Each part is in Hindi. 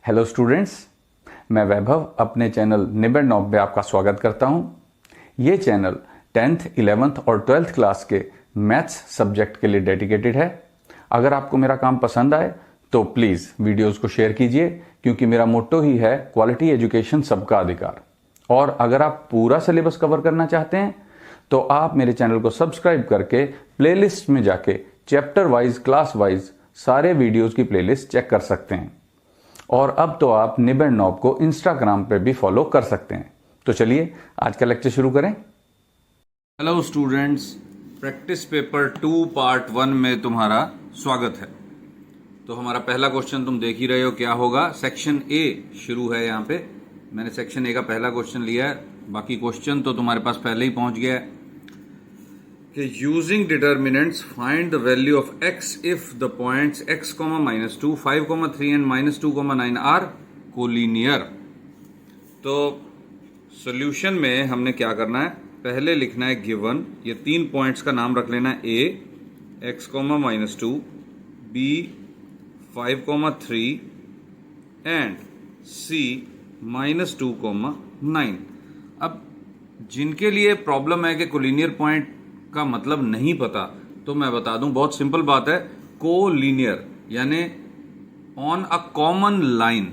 हेलो स्टूडेंट्स, मैं वैभव अपने चैनल निबेड़ नॉब में आपका स्वागत करता हूं। ये चैनल 10th, 11th और 12th क्लास के मैथ्स सब्जेक्ट के लिए डेडिकेटेड है। अगर आपको मेरा काम पसंद आए तो प्लीज़ वीडियोस को शेयर कीजिए, क्योंकि मेरा मोट्टो ही है क्वालिटी एजुकेशन सबका अधिकार। और अगर आप पूरा सिलेबस कवर करना चाहते हैं तो आप मेरे चैनल को सब्सक्राइब करके प्लेलिस्ट में जाके चैप्टर वाइज, क्लास वाइज सारे वीडियोस की प्लेलिस्ट चेक कर सकते हैं। और अब तो आप निबेड़ नॉब को इंस्टाग्राम पे भी फॉलो कर सकते हैं। तो चलिए आज का लेक्चर शुरू करें। Hello students, practice paper 2 part 1 में तुम्हारा स्वागत है। तो हमारा पहला क्वेश्चन तुम देख ही रहे हो क्या होगा। सेक्शन ए शुरू है। यहाँ पे मैंने सेक्शन ए का पहला क्वेश्चन लिया है, बाकी क्वेश्चन तो तुम्हारे पास पहले ही पहुंच गया है कि using determinants find the value of x if the points x, -2, 5, 3 and -2, 9 are collinear. तो सॉल्यूशन में हमने क्या करना है, पहले लिखना है गिवन, ये 3 पॉइंट्स का नाम रख लेना है a, x, -2, b, 5, 3 and c, -2, 9। अब जिनके लिए प्रॉब्लम है कि कोलिनियर पॉइंट का मतलब नहीं पता, तो मैं बता दूं, बहुत सिंपल बात है। कोलिनियर यानी ऑन अ कॉमन लाइन,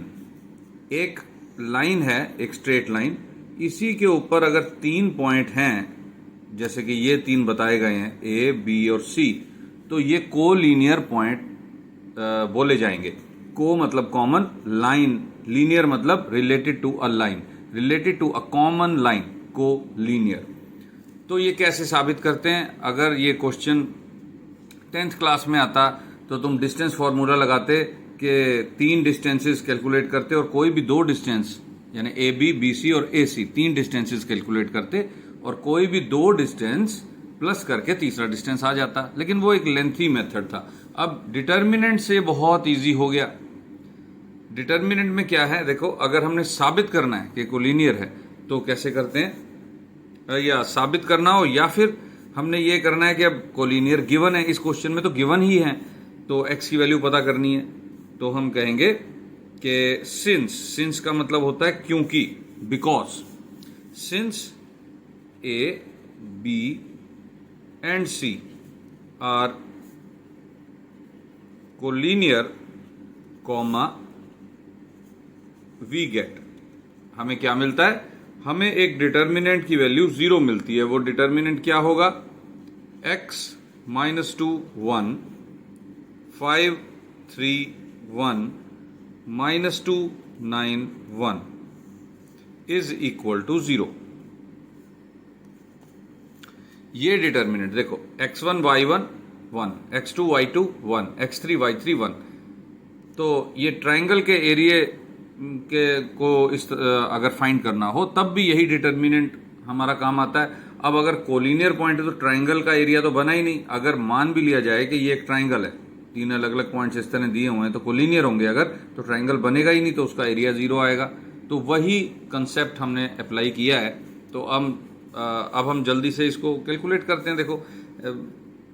एक लाइन है, एक स्ट्रेट लाइन, इसी के ऊपर अगर 3 पॉइंट हैं, जैसे कि ये 3 बताए गए हैं ए, बी और सी, तो ये कोलिनियर पॉइंट बोले जाएंगे। को मतलब कॉमन, लाइन, लीनियर मतलब related to a line, related to a common line, collinear. तो ये कैसे साबित करते हैं? अगर ये क्वेश्चन 10th क्लास में आता तो तुम डिस्टेंस फॉर्मूला लगाते कि 3 डिस्टेंसेस कैलकुलेट करते और कोई भी 2 डिस्टेंस, यानी ए बी, बी सी और ए सी, 3 डिस्टेंसेस कैलकुलेट करते और कोई भी 2 डिस्टेंस प्लस करके तीसरा डिस्टेंस आ जाता। लेकिन वो एक लेंथी मेथड था। अब डिटर्मिनेंट से बहुत ईजी हो गया। डिटर्मिनेंट में क्या है, देखो, अगर हमने साबित करना है कि कोलिनियर है तो कैसे करते हैं, या साबित करना हो, या फिर हमने ये करना है कि अब कोलिनियर गिवन है, इस क्वेश्चन में तो गिवन ही है, तो x की वैल्यू पता करनी है। तो हम कहेंगे कि सिंस का मतलब होता है क्योंकि, because, since a, b and c are collinear, we get, हमें क्या मिलता है, हमें एक डिटर्मिनेंट की वैल्यू 0 मिलती है। वो डिटर्मिनेंट क्या होगा, x, -2, 1, 5, 3, 1, -2, 9, 1 इज इक्वल टू 0। ये डिटर्मिनेंट देखो, x1, y1, 1, x2, y2, 1, x3, y3, 1। तो ये ट्राइंगल के एरिया के को अगर फाइंड करना हो तब भी यही डिटर्मिनेंट हमारा काम आता है। अब अगर कोलिनियर पॉइंट है तो ट्राइंगल का एरिया तो बना ही नहीं। अगर मान भी लिया जाए कि ये एक ट्राइंगल है, 3 अलग अलग पॉइंट्स इस तरह दिए हुए हैं, तो कोलिनियर होंगे अगर, तो ट्राइंगल बनेगा ही नहीं, तो उसका एरिया 0 आएगा। तो वही कंसेप्ट हमने अप्लाई किया है। तो अब हम जल्दी से इसको कैलकुलेट करते हैं। देखो,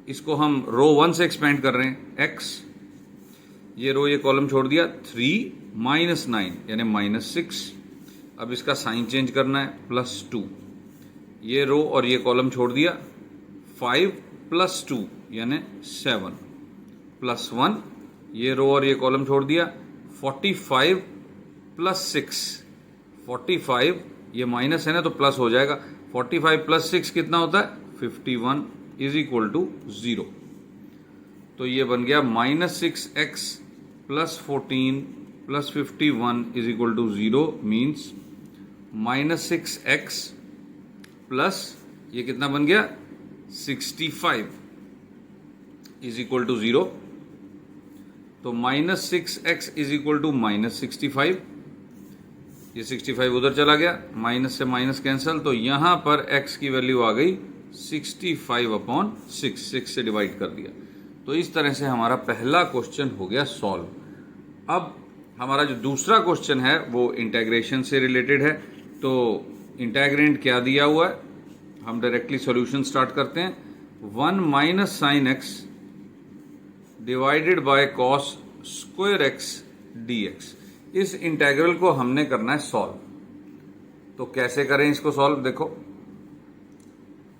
इसको हम रो 1 से एक्सपेंड कर रहे हैं, x, ये रो, ये कॉलम छोड़ दिया, 3 -9 यानी -6। अब इसका साइन चेंज करना है, +2, ये रो और ये कॉलम छोड़ दिया, 5 + 2 यानी 7, +1, ये रो और ये कॉलम छोड़ दिया, 45 + 6, 45, ये माइनस है ना तो प्लस हो जाएगा, 45 + 6 कितना होता है, 51 इज इक्वल टू 0। तो ये बन गया -6x + 14 + 51 is equal to 0, means -6x plus ये कितना बन गया, 65 इज इक्वल टू 0। तो -6x इज इक्वल टू -65, ये 65 उधर चला गया, माइनस से माइनस कैंसल, तो यहां पर x की वैल्यू आ गई 65/6, 6 से डिवाइड कर दिया। तो इस तरह से हमारा पहला क्वेश्चन हो गया सॉल्व। अब हमारा जो दूसरा क्वेश्चन है वो इंटेग्रेशन से रिलेटेड है। तो इंटेग्रेंड क्या दिया हुआ है, हम डायरेक्टली सॉल्यूशन स्टार्ट करते हैं। 1 - sin x divided by cos square x dx, इस इंटेग्रल को हमने करना है सॉल्व। तो कैसे करें इसको सॉल्व? देखो,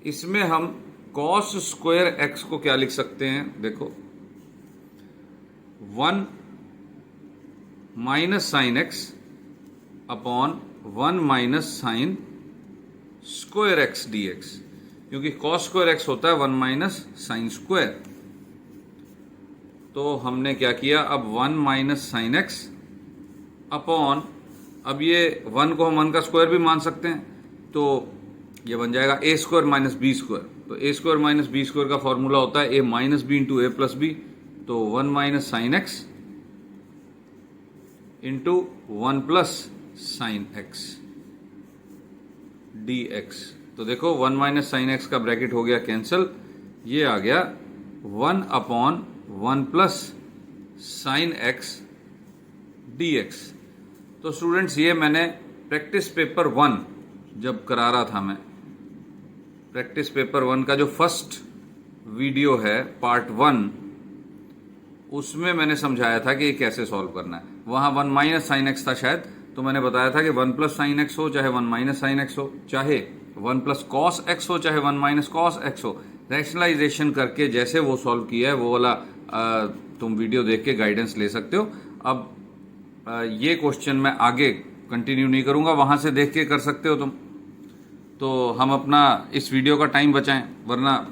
इसमें हम कॉस स्क्वायर एक्स को क्या लिख सकते हैं? देखो, 1 minus sine x upon 1 minus sine square x D x, क्योंकि कॉस स्क्वायर एक्स होता है 1 माइनस साइन स्क्वायर। तो हमने क्या किया, अब 1 माइनस साइन एक्स अपॉन, अब ये 1 को हम 1 का स्क्वायर भी मान सकते हैं, तो ये बन जाएगा ए स्क्वायर माइनस बी स्क्वायर। तो ए स्क्वायर माइनस बी स्क्वायर का फॉर्मूला होता है ए माइनस बी इंटू ए प्लस बी। तो 1 minus sine x into 1 plus sine x D x. तो देखो 1 माइनस साइन एक्स का ब्रैकेट हो गया कैंसिल, ये आ गया 1 upon 1 plus sine x D x. तो स्टूडेंट्स, ये मैंने प्रैक्टिस पेपर 1 जब करा रहा था, मैं प्रैक्टिस पेपर 1 का जो फर्स्ट वीडियो है पार्ट 1, उसमें मैंने समझाया था कि ये कैसे सॉल्व करना है। वहां 1 माइनस साइन एक्स था शायद, तो मैंने बताया था कि 1 प्लस साइन एक्स हो चाहे 1 माइनस साइन एक्स हो, चाहे 1 प्लस कॉस एक्स हो चाहे 1 माइनस कॉस एक्स हो, रैशनलाइजेशन करके जैसे वो सॉल्व किया है वो वाला तुम वीडियो देख के गाइडेंस ले सकते हो। अब ये क्वेश्चन मैं आगे कंटिन्यू नहीं करूंगा, वहां से देख के कर सकते हो तुम। तो हम अपना इस वीडियो का टाइम बचाएं, वरना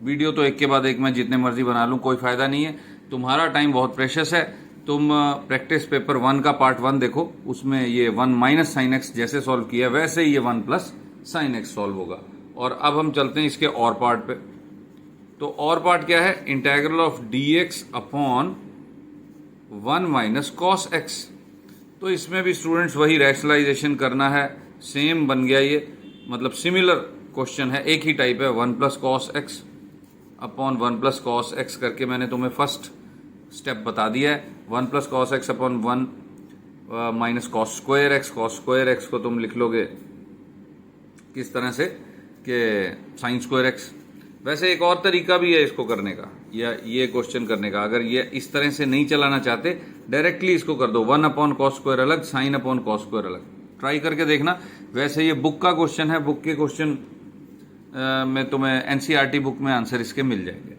वीडियो तो एक के बाद एक मैं जितने मर्जी बना लूं, कोई फायदा नहीं है। तुम्हारा टाइम बहुत प्रेशियस है। तुम प्रैक्टिस पेपर 1 का पार्ट 1 देखो, उसमें ये 1 माइनस साइन एक्स जैसे सॉल्व किया वैसे ही ये 1 प्लस साइन एक्स सॉल्व होगा। और अब हम चलते हैं इसके और पार्ट पे। तो और पार्ट क्या है? Integral of D x upon 1 minus cos x. तो इसमें भी स्टूडेंट्स वही रैशनलाइजेशन करना है, सेम बन गया ये, मतलब सिमिलर क्वेश्चन है, एक ही टाइप है। 1 plus cos x upon 1 plus cos x करके मैंने तुम्हें फर्स्ट स्टेप बता दिया है। 1 plus cos x upon 1 minus cos square x. Cos square x को तुम लिख लोगे किस तरह से कि साइन स्क्वायर एक्स। वैसे एक और तरीका भी है इसको करने का, या ये क्वेश्चन करने का। अगर ये इस तरह से नहीं चलाना चाहते, डायरेक्टली इसको कर दो, 1 अपॉन कॉस स्क्वायर अलग, साइन अपॉन कॉस स्क्वायर अलग। ट्राई करके देखना। वैसे ये बुक का क्वेश्चन है, बुक के क्वेश्चन में तुम्हें एनसीईआरटी बुक में आंसर इसके मिल जाएंगे।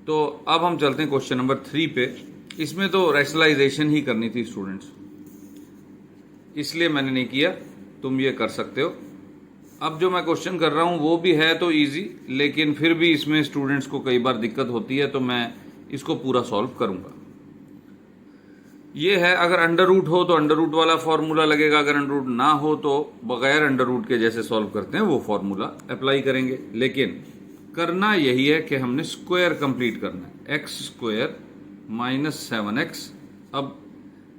तो अब हम चलते हैं क्वेश्चन नंबर 3 पे। इसमें तो रैशनलाइजेशन ही करनी थी स्टूडेंट्स, इसलिए मैंने नहीं किया, तुम ये कर सकते हो। अब जो मैं क्वेश्चन कर रहा हूं वो भी है तो इजी, लेकिन फिर भी इसमें स्टूडेंट्स को कई बार दिक्कत होती है, तो मैं इसको पूरा सॉल्व करूंगा। ये है, अगर अंडर रूट हो तो अंडर रूट वाला फॉर्मूला लगेगा, अगर अंडर रूट ना हो तो बगैर अंडर रूट के जैसे सॉल्व करते हैं वो फॉर्मूला अप्लाई करेंगे। लेकिन करना यही है कि हमने स्क्वायर कंप्लीट करना है। X square minus 7x। अब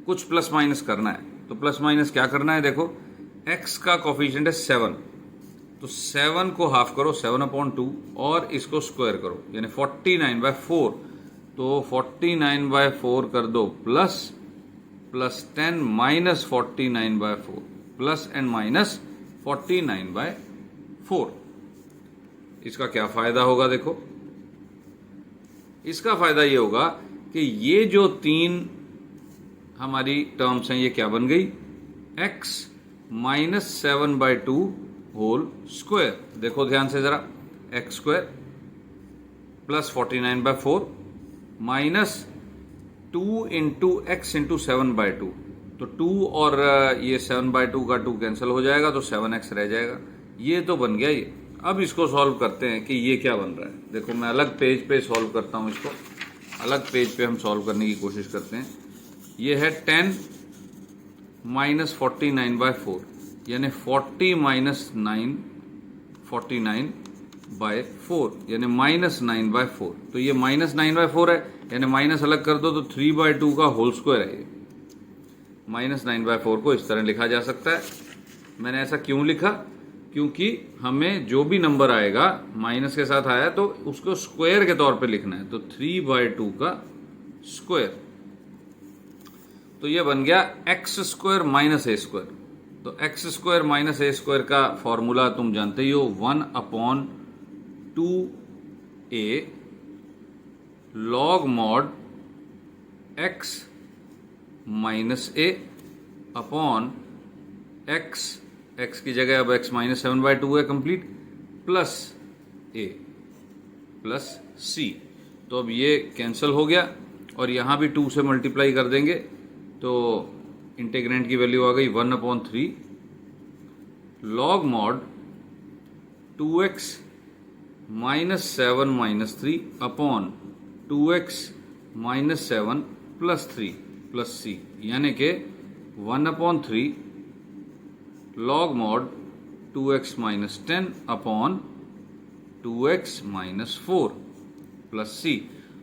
कुछ प्लस माइनस करना है, तो प्लस माइनस क्या करना है? देखो, x का कोफिशिएंट है 7, तो 7 को हाफ करो, 7/2, और इसको स्क्वायर करो, यानी 49/4। तो 49/4 कर दो plus 10 minus 49/4 plus and minus 49/4। इसका क्या फायदा होगा? देखो, इसका फायदा ये होगा कि ये जो 3 हमारी टर्म्स हैं ये क्या बन गई? x minus 7/2 whole square. देखो ध्यान से जरा, x square plus 49/4 minus 2 into x into 7/2। तो 2 और ये 7/2 का 2 कैंसिल हो जाएगा, तो 7x रह जाएगा। ये तो बन गया ये। अब इसको सॉल्व करते हैं कि ये क्या बन रहा है। देखो, मैं अलग पेज पे सॉल्व करता हूं इसको, अलग पेज पे हम सॉल्व करने की कोशिश करते हैं। ये है 10 माइनस 49/4, यानी 40 माइनस 9 49/4, यानी माइनस 9/4। तो ये माइनस 9/4 है, यानी माइनस अलग कर दो तो 3/2 का होल स्क्वायर है ये। माइनस 9/4 को इस तरह लिखा जा सकता है। मैंने ऐसा क्यों लिखा? क्योंकि हमें जो भी नंबर आएगा माइनस के साथ आया तो उसको स्क्वायर के तौर पे लिखना है, तो 3/2 का स्क्वायर। तो ये बन गया एक्स स्क्वायर माइनस ए स्क्वायर। तो एक्स स्क्वायर माइनस ए स्क्वायर का फॉर्मूला तुम जानते ही हो, 1/2a log mod X minus A upon x, x की जगह अब x माइनस 7/2 है complete, plus a plus c। तो अब ये कैंसिल हो गया और यहाँ भी 2 से मल्टीप्लाई कर देंगे तो इंटीग्रेंट की वैल्यू आ गई 1/3 log mod 2x minus 7 minus 3 upon 2x minus 7 plus 3 plus c, यानी कि 1/3 log mod 2x minus 10 upon 2x minus 4 plus c।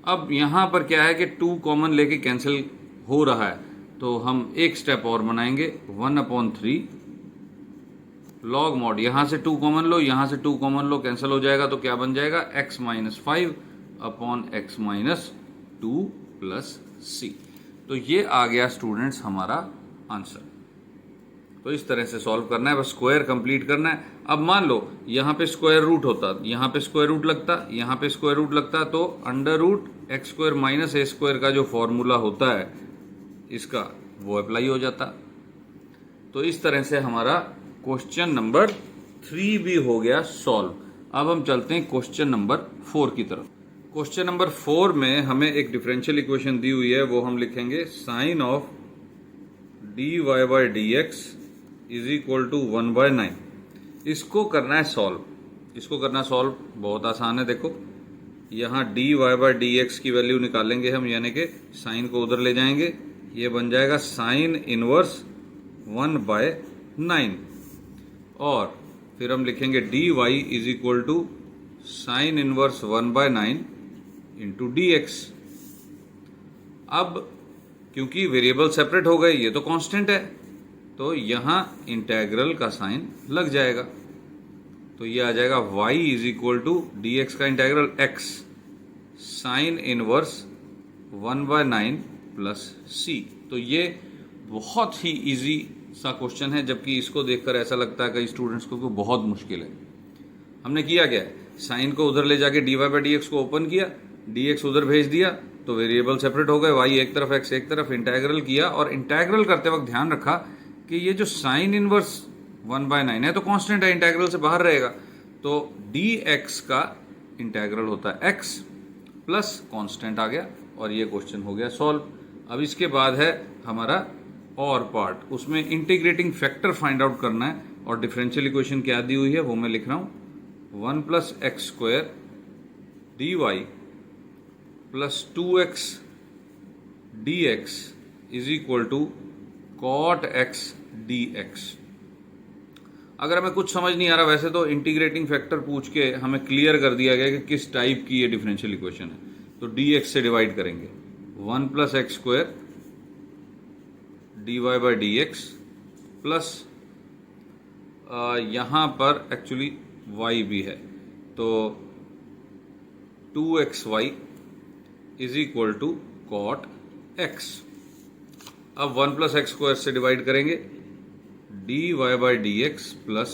अब यहां पर क्या है कि 2 कॉमन लेके कैंसिल हो रहा है, तो हम एक स्टेप और बनाएंगे 1/3 लॉग मॉड, यहां से 2 कॉमन लो, यहां से 2 कॉमन लो, कैंसिल हो जाएगा तो क्या बन जाएगा x minus 5 upon x minus 2 plus c। तो ये आ गया स्टूडेंट्स हमारा आंसर। तो इस तरह से सॉल्व करना है, बस स्क्वायर कंप्लीट करना है। अब मान लो यहाँ पे स्क्वायर रूट होता, यहाँ पे स्क्वायर रूट लगता, यहाँ पे स्क्वायर रूट लगता, तो under root x square minus ए स्क्वायर का जो फॉर्मूला होता है इसका वो अप्लाई हो जाता। तो इस तरह से हमारा क्वेश्चन नंबर 3 भी हो गया सॉल्व। अब हम चलते हैं क्वेश्चन नंबर 4 की तरफ। क्वेश्चन नंबर 4 में हमें एक डिफरेंशियल इक्वेशन दी हुई है, वो हम लिखेंगे sine of dy/dx is equal to 1/9। इसको करना है सॉल्व। इसको करना सॉल्व बहुत आसान है। देखो यहाँ dy/dx की वैल्यू निकालेंगे हम, यानी कि साइन को उधर ले जाएंगे, ये बन जाएगा साइन इनवर्स 1/9 और फिर हम लिखेंगे dy is equal to sine inverse 1/9 into dx। अब क्योंकि वेरिएबल सेपरेट हो गए, ये तो कांस्टेंट है, तो यहां इंटेग्रल का साइन लग जाएगा, तो ये आ जाएगा y is equal to dx का integral x sine inverse 1/9 plus c। तो ये बहुत ही इजी सा क्वेश्चन है, जबकि इसको देखकर ऐसा लगता है कई स्टूडेंट्स को कि बहुत मुश्किल है। हमने किया क्या है, साइन को उधर ले जाके dy/dx को ओपन किया, dx उधर भेज दिया, तो वेरिएबल सेपरेट हो गए, y एक तरफ x एक तरफ, इंटेग्रल किया और इंटेग्रल करते वक्त ध्यान रखा कि ये जो साइन इनवर्स 1/9 है तो कांस्टेंट है, इंटेग्रल से बाहर रहेगा, तो dx का इंटेग्रल होता है x प्लस कांस्टेंट आ गया और ये क्वेश्चन हो गया सॉल्व। अब इसके बाद है हमारा और पार्ट, उसमें इंटीग्रेटिंग फैक्टर फाइंड आउट करना है और डिफरेंशियल इक्वेशन क्या दी हुई है वो मैं लिख रहा हूं 1 plus x square dy plus 2x dx is equal to cot x dx। अगर हमें कुछ समझ नहीं आ रहा, वैसे तो इंटीग्रेटिंग फैक्टर पूछ के हमें क्लियर कर दिया गया कि किस टाइप की ये डिफरेंशियल इक्वेशन है, तो dx से डिवाइड करेंगे 1 plus x square dy/dx plus यहां पर एक्चुअली y भी है, तो 2xy is equal to cot x। अब 1 प्लस एक्स स्क्वायर से डिवाइड करेंगे dy/dx plus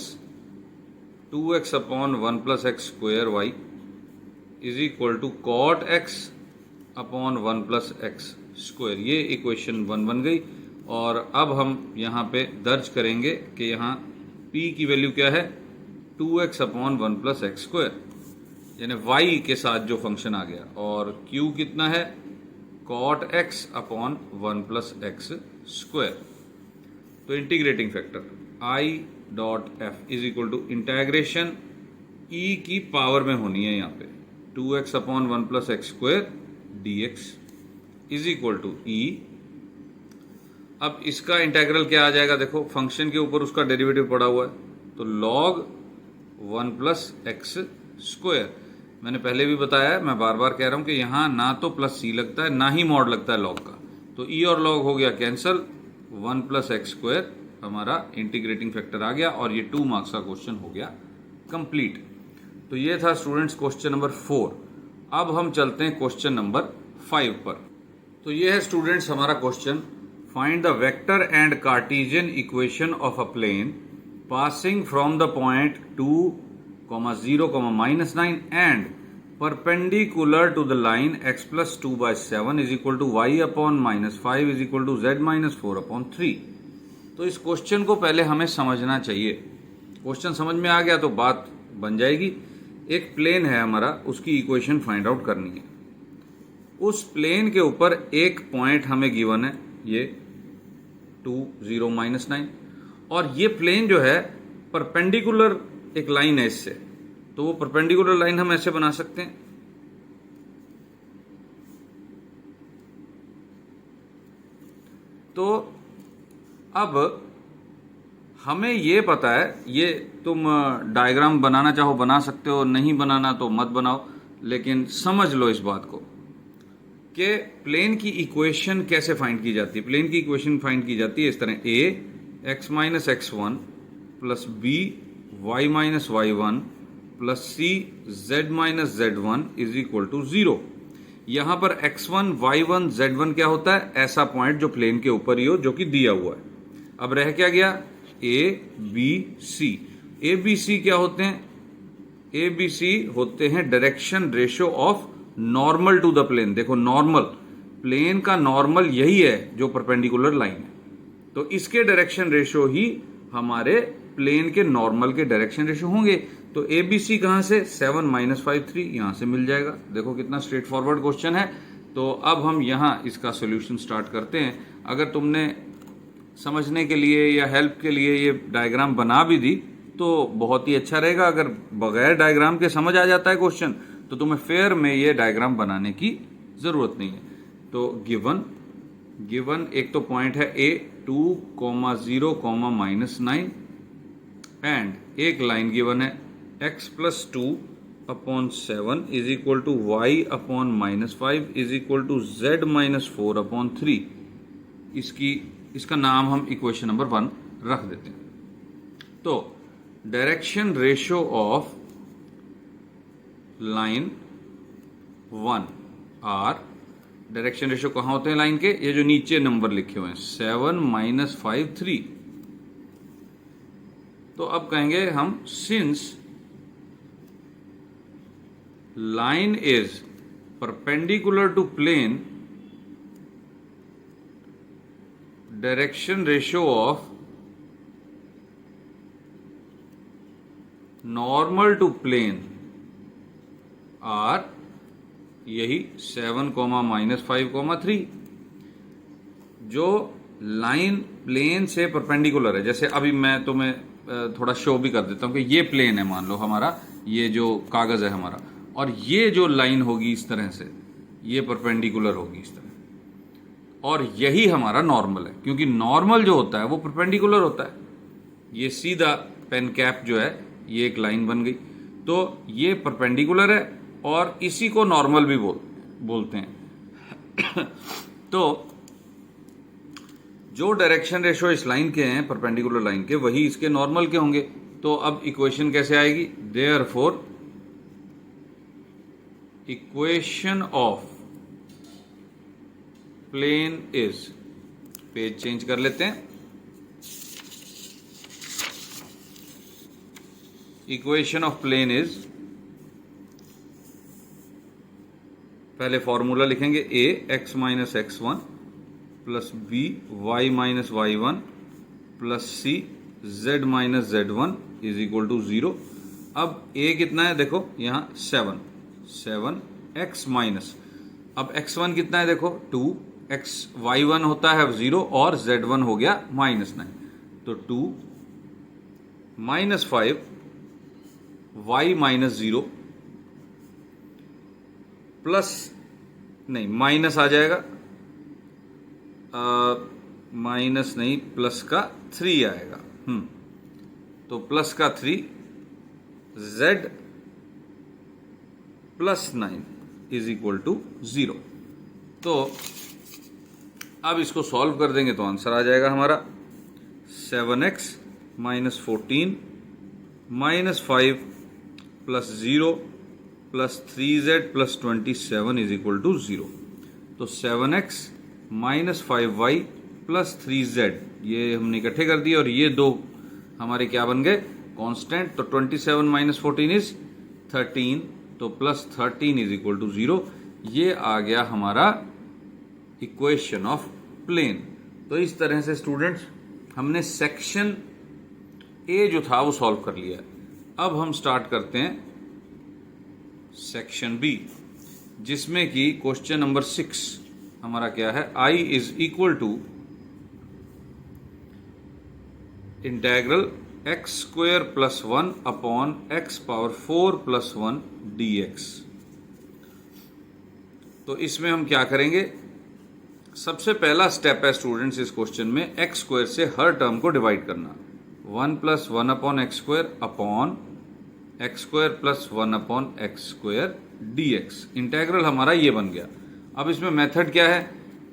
2x upon 1 plus x square y is equal to cot x upon 1 plus x square. ये इक्वेशन 1 बन गई और अब हम यहाँ पे दर्ज करेंगे कि यहाँ p की वैल्यू क्या है 2x upon 1 plus x square, यानी y के साथ जो फंक्शन आ गया, और q कितना है cot x upon 1 plus x square. तो integrating factor i dot f is equal to integration e की पावर में होनी है यहाँ पे 2x upon 1 plus x square dx is equal to e। अब इसका इंटेग्रल क्या आ जाएगा, देखो फंक्शन के ऊपर उसका डेरिवेटिव पड़ा हुआ है, तो log 1 प्लस एक्स स्क्वायर। मैंने पहले भी बताया है, मैं बार बार कह रहा हूं कि यहां ना तो प्लस सी लगता है ना ही मॉड लगता है log का, तो e और log हो गया कैंसल, 1 प्लस एक्स स्क्वायर हमारा इंटीग्रेटिंग फैक्टर आ गया और ये 2 मार्क्स का क्वेश्चन हो गया कंप्लीट। तो ये था स्टूडेंट्स क्वेश्चन नंबर 4। अब हम चलते हैं क्वेश्चन नंबर 5 पर। तो ये है स्टूडेंट्स हमारा question, find the vector and Cartesian equation of a plane passing from the point 2, 0, -9 and perpendicular to the line x plus 2/7 is equal to y upon -5 is equal to z -4/3। तो इस क्वेश्चन को पहले हमें समझना चाहिए। क्वेश्चन समझ में आ गया तो बात बन जाएगी। एक प्लेन है हमारा, उसकी इक्वेशन फाइंड आउट करनी है। उस प्लेन के ऊपर एक पॉइंट हमें गिवन है, ये 2 0 -9, और ये प्लेन जो है परपेंडिकुलर एक लाइन है इससे, तो वो परपेंडिकुलर लाइन हम ऐसे बना सकते हैं। तो अब हमें ये पता है, ये तुम डायग्राम बनाना चाहो बना सकते हो, नहीं बनाना तो मत बनाओ, लेकिन समझ लो इस बात को कि प्लेन की इक्वेशन कैसे फाइंड की जाती है। प्लेन की इक्वेशन फाइंड की जाती है इस तरह, a x - x1 plus b y - y1 plus c z - z1 is equal to 0। यहां पर x1 y1 z1 क्या होता है? ऐसा पॉइंट जो प्लेन के ऊपर ही हो, जो कि दिया हुआ है। अब रह क्या गया? a b c। a b c क्या होते हैं? a b c होते हैं direction ratio of normal to the plane. देखो, नॉर्मल, प्लेन का नॉर्मल यही है जो परपेंडिकुलर लाइन है, तो इसके डायरेक्शन रेशियो ही हमारे प्लेन के नॉर्मल के डायरेक्शन रेशियो होंगे। तो ए बी सी कहां से? 7 - 5 3 यहां से मिल जाएगा। देखो कितना स्ट्रेट फॉरवर्ड क्वेश्चन है। तो अब हम यहां इसका सोल्यूशन स्टार्ट करते हैं। अगर तुमने समझने के लिए या हेल्प के लिए ये डायग्राम बना भी दी तो बहुत ही अच्छा रहेगा। अगर बगैर डायग्राम के समझ आ जाता है क्वेश्चन तो तुम्हें फेयर में ये डायग्राम बनाने की जरूरत नहीं है। तो गिवन एक तो पॉइंट है a 2, 0, -9 एंड एक लाइन गिवन है x + 2/7 is equal to y - 5 is equal to z - 4/3। इसका नाम हम इक्वेशन नंबर 1 रख देते हैं। तो direction ratio of line 1 are, direction ratio कहां होते हैं लाइन के? ये जो नीचे नंबर लिखे हुए हैं 7 - 5 3। तो अब कहेंगे हम, since line is perpendicular to plane, direction ratio of normal to plane are यही 7, -5, 3। जो लाइन प्लेन से परपेंडिकुलर है, जैसे अभी मैं तुम्हें थोड़ा शो भी कर देता हूं कि ये प्लेन है, मान लो हमारा ये जो कागज है हमारा, और ये जो लाइन होगी इस तरह से, ये परपेंडिकुलर होगी इस तरह, और यही हमारा नॉर्मल है, क्योंकि नॉर्मल जो होता है वो परपेंडिकुलर होता है। ये सीधा पेन कैप जो है, ये एक लाइन बन गई, तो ये परपेंडिकुलर है और इसी को नॉर्मल भी बोलते हैं। तो जो डायरेक्शन रेशियो इस लाइन के हैं, परपेंडिकुलर लाइन के, वही इसके नॉर्मल के होंगे। तो अब इक्वेशन कैसे आएगी? Therefore equation of plane is, page change कर लेते हैं, इक्वेशन ऑफ प्लेन इज, पहले फॉर्मूला लिखेंगे a x - x1 plus b y - y1 plus c z - z1 is equal to 0। अब a कितना है? देखो यहां 7 x माइनस, अब x1 कितना है? देखो 2, x y1 होता है 0 और z1 हो गया -9, तो 2 -5 y - 0 प्लस, नहीं माइनस आ जाएगा, माइनस नहीं, प्लस का 3 आएगा। तो प्लस का 3 z + 9 इज इक्वल टू 0। तो अब इसको सॉल्व कर देंगे तो आंसर आ जाएगा हमारा 7x - 14 - 5 plus 0 plus 3z plus 27 is equal to 0। तो 7x - 5y प्लस 3z ये हमने इकट्ठे कर दिए, और ये दो हमारे क्या बन गए? कांस्टेंट। तो 27 - 14 इज 13, तो प्लस 13 इज इक्वल टू 0। ये आ गया हमारा इक्वेशन ऑफ प्लेन। तो इस तरह से स्टूडेंट्स हमने सेक्शन ए जो था वो सॉल्व कर लिया। अब हम स्टार्ट करते हैं सेक्शन बी, जिसमें कि क्वेश्चन नंबर 6 हमारा क्या है, I is equal to integral x square plus 1 upon x power 4 plus 1 dx। तो इसमें हम क्या करेंगे, सबसे पहला स्टेप है स्टूडेंट्स इस क्वेश्चन में एक्स स्क्वायर से हर टर्म को डिवाइड करना। 1 plus 1 upon x square upon x square plus 1 upon x square dx। Integral हमारा ये बन गया। अब इसमें मेथड क्या है,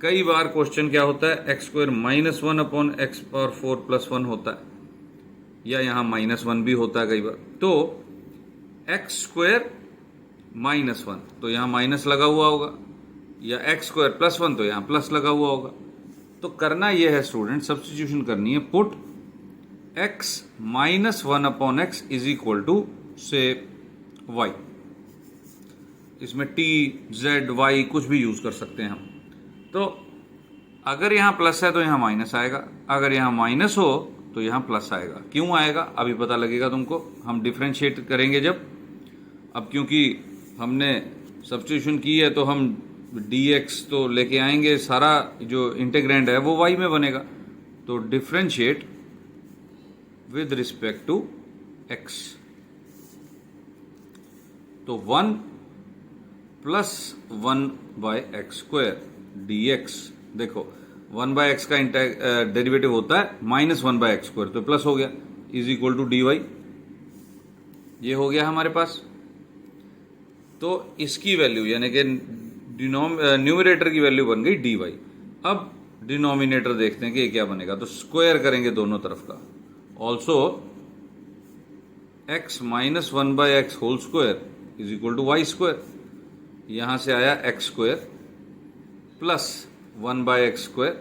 कई बार क्वेश्चन क्या होता है, x square minus 1 upon x power 4 plus 1 होता है, या यहां -1 भी होता है कई बार। तो एक्स स्क्वायर -1 तो यहां माइनस लगा हुआ होगा, या एक्स स्क्वायर प्लस 1 तो यहां प्लस लगा हुआ होगा। तो करना यह है स्टूडेंट, सब्स्टिट्यूशन करनी है, put x -1 upon x is equal to से वाई। इसमें टी जेड वाई कुछ भी यूज कर सकते हैं हम। तो अगर यहां प्लस है तो यहां माइनस आएगा, अगर यहां माइनस हो तो यहां प्लस आएगा। क्यों आएगा अभी पता लगेगा तुमको, हम डिफरेंशिएट करेंगे जब। अब क्योंकि हमने सब्स्टिट्यूशन की है तो हम dx तो लेके आएंगे, सारा जो इंटीग्रैंड है वो y में बनेगा। तो differentiate with respect to x। तो 1 plus 1 by x square dx। देखो 1 बाय एक्स का डेरिवेटिव होता है -1 बाय एक्स स्क्वायर, तो प्लस हो गया, इज इक्वल टू dy। ये हो गया हमारे पास। तो इसकी वैल्यू यानी कि न्यूमरेटर की वैल्यू बन गई dy। अब डिनोमिनेटर देखते हैं कि ये क्या बनेगा, तो स्क्वायर करेंगे दोनों तरफ का। Also x minus 1 by x whole square is equal to y square. यहां से आया x square plus 1 by x square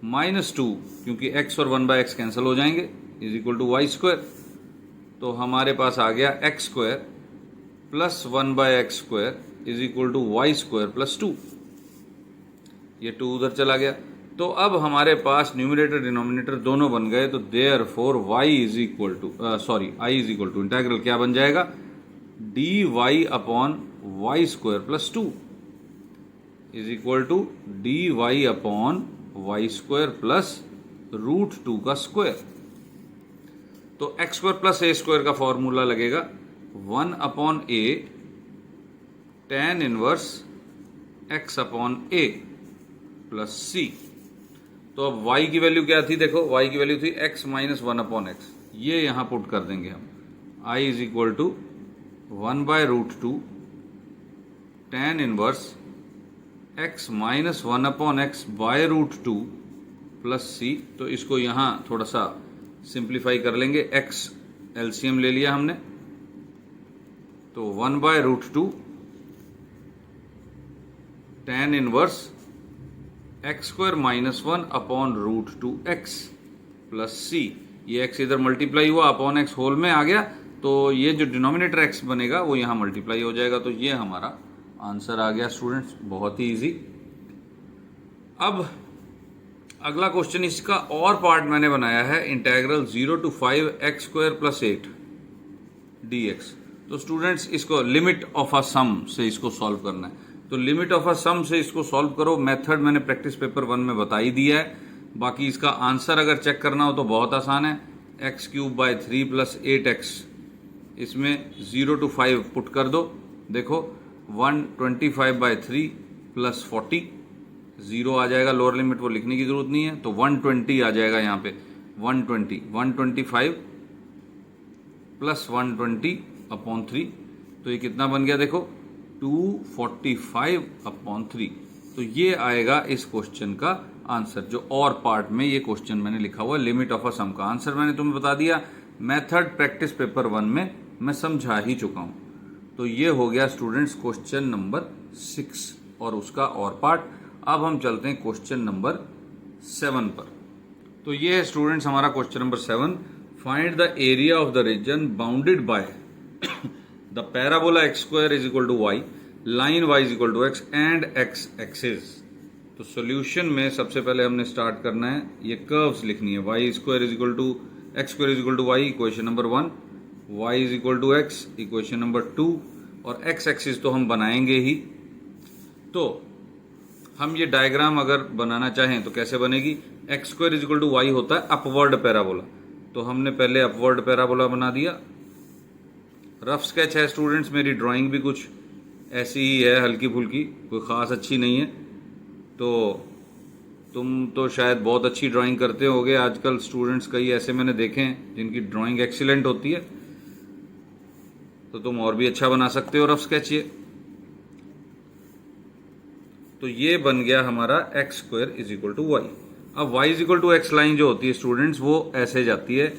-2, क्योंकि x और 1 बाय एक्स कैंसिल हो जाएंगे, is equal to y square. तो हमारे पास आ गया x square plus 1 by x square is equal to y square plus 2। ये 2 उधर चला गया। तो अब हमारे पास न्यूमरेटर डिनोमिनेटर दोनों बन गए। तो therefore y is equal to I is equal to integral क्या बन जाएगा, dy upon y square plus 2 is equal to dy upon y square plus √2 का स्क्वायर। तो x square plus a square का फॉर्मूला लगेगा 1 upon a tan inverse x upon a plus c. तो अब y की वैल्यू क्या थी, देखो y की वैल्यू थी x माइनस 1 अपॉन एक्स। ये यहां पुट कर देंगे हम, I is equal to 1 by √2 tan inverse x minus 1 upon x by √2 plus c. तो इसको यहां थोड़ा सा सिंप्लीफाई कर लेंगे, x एलसीएम ले लिया हमने, तो 1 by √2 tan inverse x square minus 1 upon √2 x plus c. ये x इधर मल्टीप्लाई हुआ, अपॉन एक्स होल में आ गया, तो ये जो डिनोमिनेटर x बनेगा वो यहां मल्टीप्लाई हो जाएगा। तो ये हमारा आंसर आ गया स्टूडेंट्स, बहुत ही इजी। अब अगला क्वेश्चन, इसका और पार्ट मैंने बनाया है, integral 0 to 5 x square plus 8 dx। तो स्टूडेंट्स इसको लिमिट ऑफ अ सम से इसको सॉल्व करना है। तो लिमिट ऑफ अ सम से इसको सॉल्व करो। मेथड मैंने प्रैक्टिस पेपर 1 में बता ही दिया है। बाकी इसका आंसर अगर चेक करना हो तो बहुत आसान है, x³ बाय 3 प्लस 8x। इसमें 0 टू 5 पुट कर दो। देखो 125 बाय 3 प्लस 40, 0 आ जाएगा, लोअर लिमिट वो लिखने की जरूरत नहीं है। तो 120 आ जाएगा यहाँ पे, 125 प्लस 120 अपॉन 3। तो ये कितना बन गया, देखो 245 अपॉन 3। तो ये आएगा इस क्वेश्चन का आंसर, जो और पार्ट में ये क्वेश्चन मैंने लिखा हुआ लिमिट ऑफ अ सम का आंसर मैंने तुम्हें बता दिया। मेथड प्रैक्टिस पेपर 1 में मैं समझा ही चुका हूं। तो ये हो गया स्टूडेंट्स क्वेश्चन नंबर 6 और उसका और पार्ट। अब हम चलते हैं क्वेश्चन नंबर 7 पर। तो ये है स्टूडेंट्स हमारा question number 7। Find the area of the region bounded by the parabola x² is equal to y, line y is equal to x and x axis. तो सॉल्यूशन में सबसे पहले हमने स्टार्ट करना है, ये कर्व्स लिखनी है। Y square is equal to x square is equal to y, equation number 1, y is equal to x, equation number 2, और एक्स एक्सिस तो हम बनाएंगे ही। तो हम ये डायग्राम अगर बनाना चाहें तो कैसे बनेगी, x square is equal to y होता है अपवर्ड पैराबोला, तो हमने पहले अपवर्ड पैराबोला बना दिया। रफ स्केच है स्टूडेंट्स, मेरी ड्राइंग भी कुछ ऐसी ही है, हल्की फुल्की, कोई ख़ास अच्छी नहीं है। तो तुम तो शायद बहुत अच्छी ड्राइंग करते होगे, आजकल स्टूडेंट्स कई ऐसे मैंने देखे हैं जिनकी ड्राइंग एक्सीलेंट होती है, तो तुम और भी अच्छा बना सकते हो रफ स्केच ये। तो ये बन गया हमारा x square is equal to y. अब y is equal to x line जो होती है स्टूडेंट्स, वो ऐसे जाती है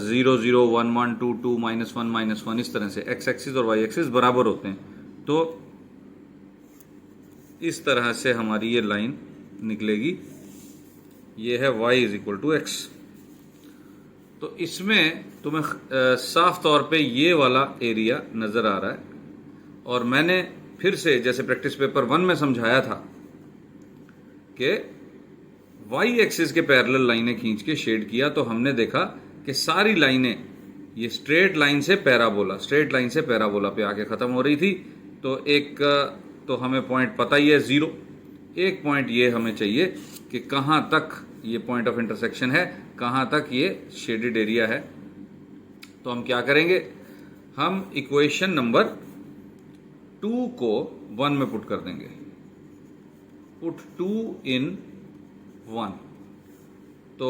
0 0 1 1 2 2 -1 -1, इस तरह से एक्स एक्सिस और वाई एक्सिस बराबर होते हैं। तो इस तरह से हमारी ये लाइन निकलेगी, ये है y is equal to x. तो इसमें तुम्हें साफ तौर पे ये वाला एरिया नजर आ रहा है, और मैंने फिर से जैसे प्रैक्टिस पेपर 1 में समझाया था कि वाई एक्सिस के पैरेलल लाइनें खींच के शेड किया, तो हमने देखा कि सारी लाइनें ये स्ट्रेट लाइन से पैराबोला पे आके खत्म हो रही थी। तो एक तो हमें पॉइंट पता ही है 0, एक पॉइंट ये हमें चाहिए कि कहाँ तक ये पॉइंट ऑफ इंटरसेक्शन है, कहाँ तक ये शेडेड एरिया है। तो हम क्या करेंगे, हम इक्वेशन नंबर 2 को 1 में पुट कर देंगे, पुट 2 in 1। तो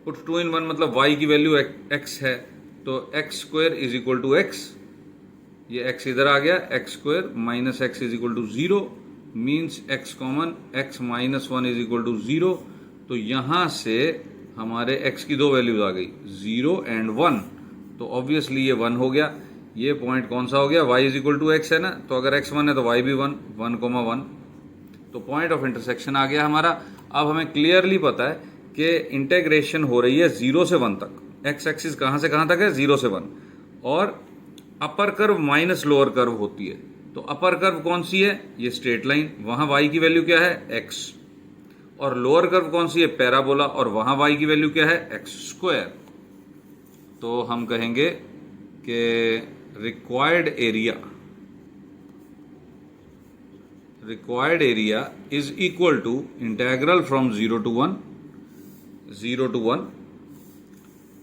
पुट 2 in 1 मतलब y की वैल्यू x है, तो x square is equal to x, ये x इधर आ गया, x square minus x is equal to 0, means x common, x minus 1 is equal to 0। तो यहां से हमारे x की दो वैल्यूज आ गई, 0 and 1, तो ऑब्वियसली ये 1 हो गया। ये पॉइंट कौन सा हो गया, y is equal to x है ना, तो अगर x 1 है तो y भी 1, 1, 1, तो पॉइंट ऑफ इंटरसेक्शन आ गया हमारा। अब हमें क्लियरली पता है कि इंटेग्रेशन हो रही है 0 से 1 तक, x एक्सिस कहां से कहां तक है, 0 से 1, और upper curve minus lower curve होती है। तो अपर कर्व कौन सी है, ये स्ट्रेट लाइन, वहां y की वैल्यू क्या है, x, और लोअर कर्व कौन सी है, पैराबोला, और वहां y की वैल्यू क्या है, एक्स स्क्वायर। तो हम कहेंगे कि required area is equal to integral from 0 to 1,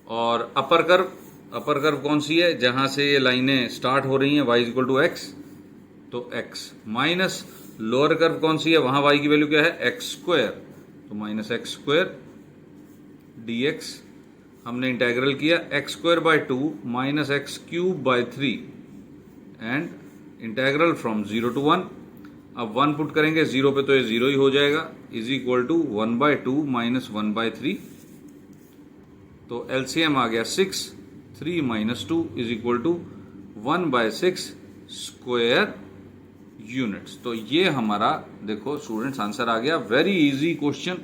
और अपर कर्व कौन सी है, जहां से ये लाइनें स्टार्ट हो रही हैं, y is equal to x, तो x, माइनस लोअर कर्व कौन सी है, वहां y की वैल्यू क्या है, एक्स स्क्वायर, तो माइनस एक्स स्क्वायर dx। हमने इंटेग्रल किया x square by 2 minus x cube by 3, and integral from 0 to 1। अब 1 पुट करेंगे 0 पे तो ये 0 ही हो जाएगा, इज इक्वल टू 1/2 माइनस 1/3, तो एलसीएम आ गया 6, 3 - 2 is equal to 1/6 square units. तो ये हमारा देखो स्टूडेंट्स आंसर आ गया। वेरी इजी क्वेश्चन,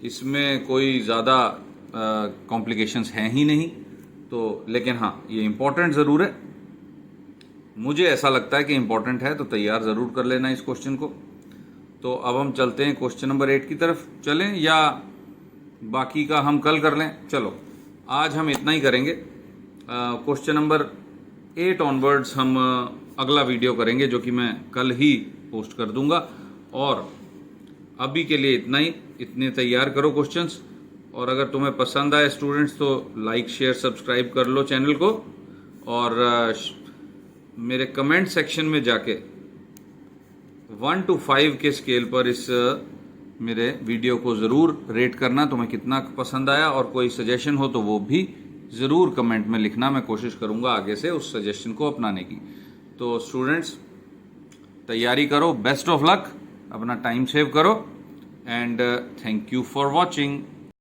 इसमें कोई ज़्यादा कॉम्प्लिकेशंस हैं ही नहीं, तो लेकिन हाँ ये इम्पोर्टेंट ज़रूर है, मुझे ऐसा लगता है कि इम्पोर्टेंट है, तो तैयार ज़रूर कर लेना इस क्वेश्चन को। तो अब हम चलते हैं क्वेश्चन नंबर 8 की तरफ, चलें या बाकी का हम कल कर लें। चलो आज हम इतना ही करेंगे, क्वेश्चन नंबर 8 ऑनवर्ड्स हम अगला वीडियो करेंगे, जो कि मैं कल ही पोस्ट कर दूंगा। और अभी के लिए इतना ही, इतने तैयार करो क्वेश्चंस, और अगर तुम्हें पसंद आए स्टूडेंट्स तो लाइक शेयर सब्सक्राइब कर लो चैनल को, और मेरे कमेंट सेक्शन में जाके 1 to 5 के स्केल पर इस मेरे वीडियो को ज़रूर रेट करना, तुम्हें कितना पसंद आया, और कोई सजेशन हो तो वो भी ज़रूर कमेंट में लिखना, मैं कोशिश करूँगा आगे से उस सजेशन को अपनाने की। तो स्टूडेंट्स तैयारी करो, बेस्ट ऑफ लक, अपना टाइम सेव करो, and thank you for watching.